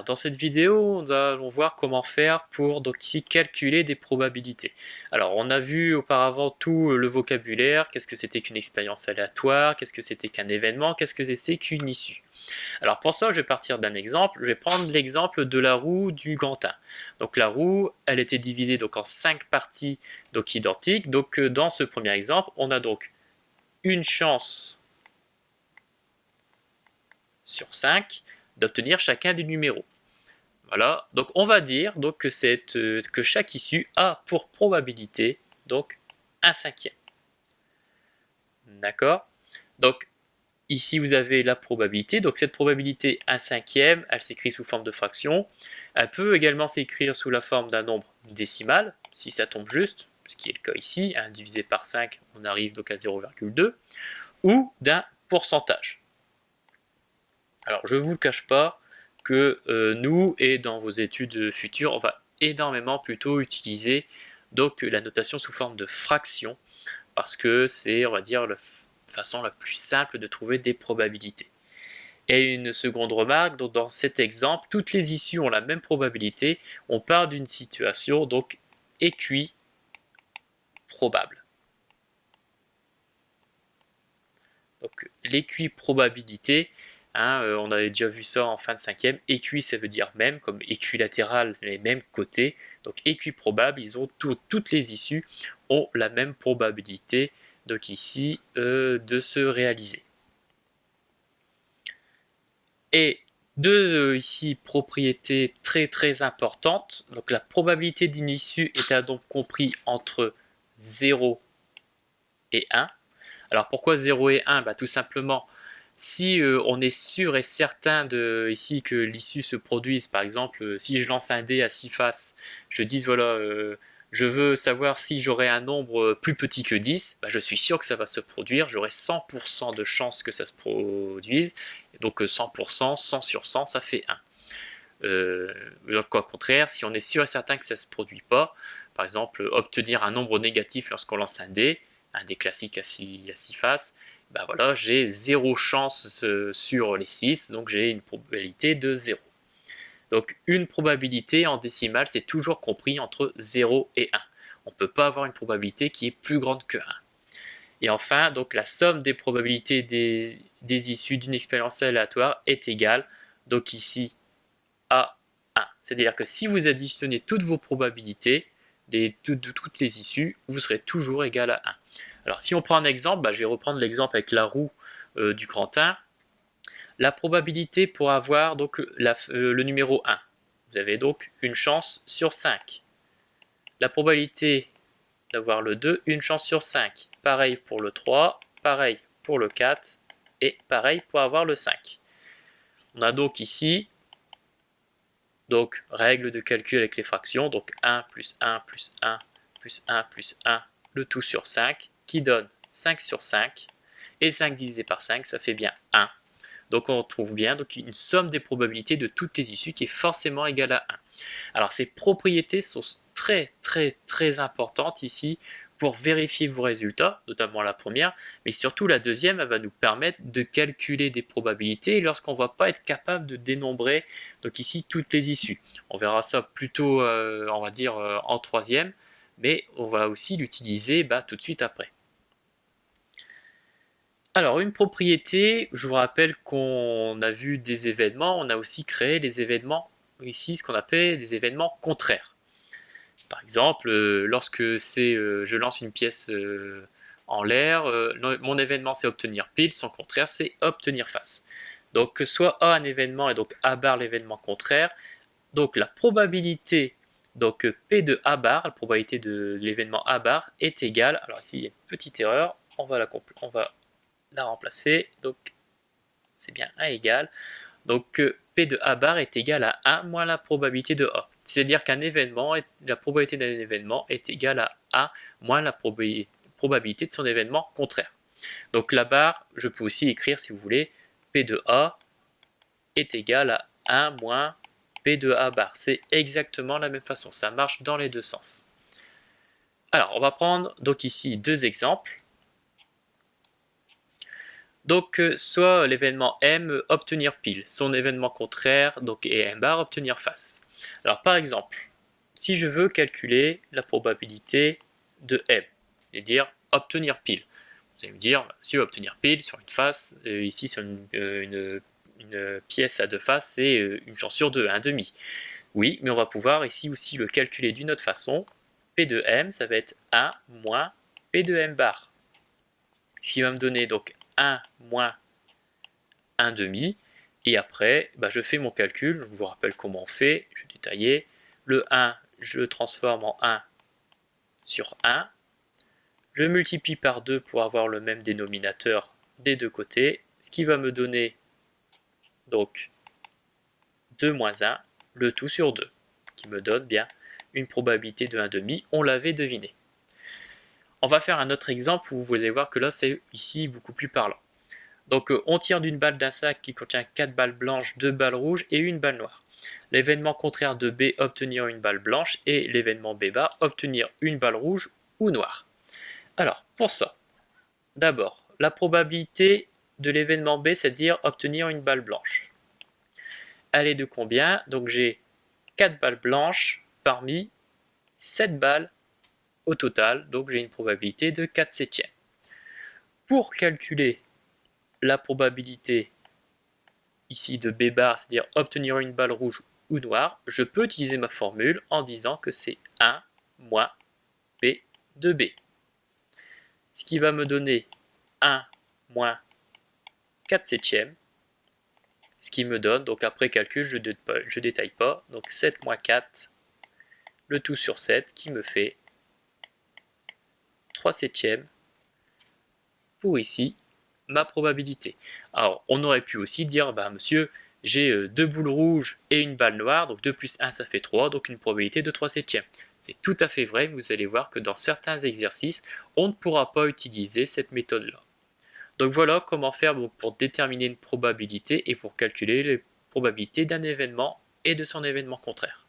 dans cette vidéo, nous allons voir comment faire pour donc ici calculer des probabilités. Alors on a vu auparavant tout le vocabulaire, qu'est-ce que c'était qu'une expérience aléatoire, qu'est-ce que c'était qu'un événement, qu'est-ce que c'était qu'une issue. Alors pour ça, je vais partir d'un exemple, je vais prendre l'exemple de la roue du grand 1. Donc la roue, elle était divisée donc en 5 parties donc identiques. Donc dans ce premier exemple, on a donc une chance sur 5 d'obtenir chacun des numéros. Voilà, donc on va dire donc, que chaque issue a pour probabilité donc un cinquième. D'accord? Donc ici vous avez la probabilité, donc cette probabilité 1 cinquième, elle s'écrit sous forme de fraction. Elle peut également s'écrire sous la forme d'un nombre décimal, si ça tombe juste, ce qui est le cas ici, 1 divisé par 5, on arrive donc à 0,2, ou d'un pourcentage. Alors je ne vous le cache pas que nous et dans vos études futures, on va énormément plutôt utiliser donc la notation sous forme de fraction parce que c'est, on va dire, la façon la plus simple de trouver des probabilités. Et une seconde remarque, donc dans cet exemple, toutes les issues ont la même probabilité. On part d'une situation donc équiprobable. Donc l'équiprobabilité, on avait déjà vu ça en fin de cinquième. Équi, ça veut dire même, comme équilatéral, les mêmes côtés. Donc équiprobable, ils ont toutes les issues ont la même probabilité, donc ici, de se réaliser. Et deux ici propriétés très importantes. Donc la probabilité d'une issue est donc comprise entre 0 et 1. Alors pourquoi 0 et 1 ? Tout simplement, si on est sûr et certain ici que l'issue se produise, par exemple, si je lance un dé à 6 faces, je dis voilà, je veux savoir si j'aurai un nombre plus petit que 10, je suis sûr que ça va se produire, j'aurai 100% de chance que ça se produise, donc 100%, 100 sur 100, ça fait 1. Donc au contraire, si on est sûr et certain que ça ne se produit pas, par exemple, obtenir un nombre négatif lorsqu'on lance un dé classique à 6 faces, voilà, j'ai 0 chance sur les 6, donc j'ai une probabilité de 0. Donc une probabilité en décimale, c'est toujours compris entre 0 et 1. On ne peut pas avoir une probabilité qui est plus grande que 1. Et enfin, donc la somme des probabilités des issues d'une expérience aléatoire est égale, donc ici, à 1. C'est-à-dire que si vous additionnez toutes vos probabilités de toutes les issues, vous serez toujours égal à 1. Alors si on prend un exemple, je vais reprendre l'exemple avec la roue du grand 1. La probabilité pour avoir donc le numéro 1, vous avez donc une chance sur 5. La probabilité d'avoir le 2, une chance sur 5. Pareil pour le 3, pareil pour le 4 et pareil pour avoir le 5. On a donc ici donc règle de calcul avec les fractions, donc 1 plus 1 plus 1 plus 1 plus 1, le tout sur 5, qui donne 5 sur 5, et 5 divisé par 5, ça fait bien 1. Donc on trouve bien donc une somme des probabilités de toutes les issues qui est forcément égale à 1. Alors ces propriétés sont très importantes ici pour vérifier vos résultats, notamment la première, mais surtout la deuxième, elle va nous permettre de calculer des probabilités lorsqu'on ne va pas être capable de dénombrer donc ici toutes les issues. On verra ça plutôt, on va dire, en troisième, mais on va aussi l'utiliser tout de suite après. Alors une propriété, je vous rappelle qu'on a vu des événements, on a aussi créé des événements, ici ce qu'on appelle des événements contraires. Par exemple, lorsque je lance une pièce en l'air, mon événement c'est obtenir pile, son contraire c'est obtenir face. Donc que soit A un événement et donc A bar l'événement contraire, donc la probabilité, donc P de A bar, la probabilité de l'événement A bar est égale, alors ici il y a une petite erreur, on va la remplacer, donc c'est bien 1 égale, donc P de A bar est égal à 1 moins la probabilité de A. C'est-à-dire qu'un événement, la probabilité d'un événement est égale à 1 moins la probabilité de son événement contraire. Donc la barre, je peux aussi écrire si vous voulez, P de A est égal à 1 moins P de A bar. C'est exactement la même façon, ça marche dans les deux sens. Alors on va prendre donc ici deux exemples. Donc soit l'événement M, obtenir pile, son événement contraire, donc et M bar, obtenir face. Alors par exemple, si je veux calculer la probabilité de M, c'est-à-dire obtenir pile, vous allez me dire, si obtenir pile sur une face, ici sur une pièce à deux faces, c'est une chance sur deux, un demi. Oui, mais on va pouvoir ici aussi le calculer d'une autre façon. P de M, ça va être 1 moins P de M bar. Ce qui va me donner donc 1 moins 1 demi. Et après, je fais mon calcul. Je vous rappelle comment on fait. Je vais détailler. Le 1, je le transforme en 1 sur 1. Je multiplie par 2 pour avoir le même dénominateur des deux côtés. Ce qui va me donner donc 2 moins 1, le tout sur 2. Qui me donne bien une probabilité de 1 demi. On l'avait deviné. On va faire un autre exemple où vous allez voir que là c'est ici beaucoup plus parlant. Donc on tire d'une balle d'un sac qui contient 4 balles blanches, 2 balles rouges et une balle noire. L'événement contraire de B, obtenir une balle blanche, et l'événement B bar, obtenir une balle rouge ou noire. Alors pour ça, d'abord la probabilité de l'événement B, c'est-à-dire obtenir une balle blanche. Elle est de combien? Donc j'ai 4 balles blanches parmi 7 balles au total, donc j'ai une probabilité de 4 septièmes. Pour calculer la probabilité ici de B bar, c'est-à-dire obtenir une balle rouge ou noire, je peux utiliser ma formule en disant que c'est 1 moins P de B. Ce qui va me donner 1 moins 4 septièmes, ce qui me donne, donc après calcul, je ne détaille pas, donc 7 moins 4, le tout sur 7, qui me fait 3 septièmes pour ici ma probabilité. Alors on aurait pu aussi dire, monsieur, j'ai 2 boules rouges et une balle noire, donc 2 plus 1 ça fait 3, donc une probabilité de 3 septièmes. C'est tout à fait vrai, mais vous allez voir que dans certains exercices, on ne pourra pas utiliser cette méthode-là. Donc voilà comment faire pour déterminer une probabilité et pour calculer les probabilités d'un événement et de son événement contraire.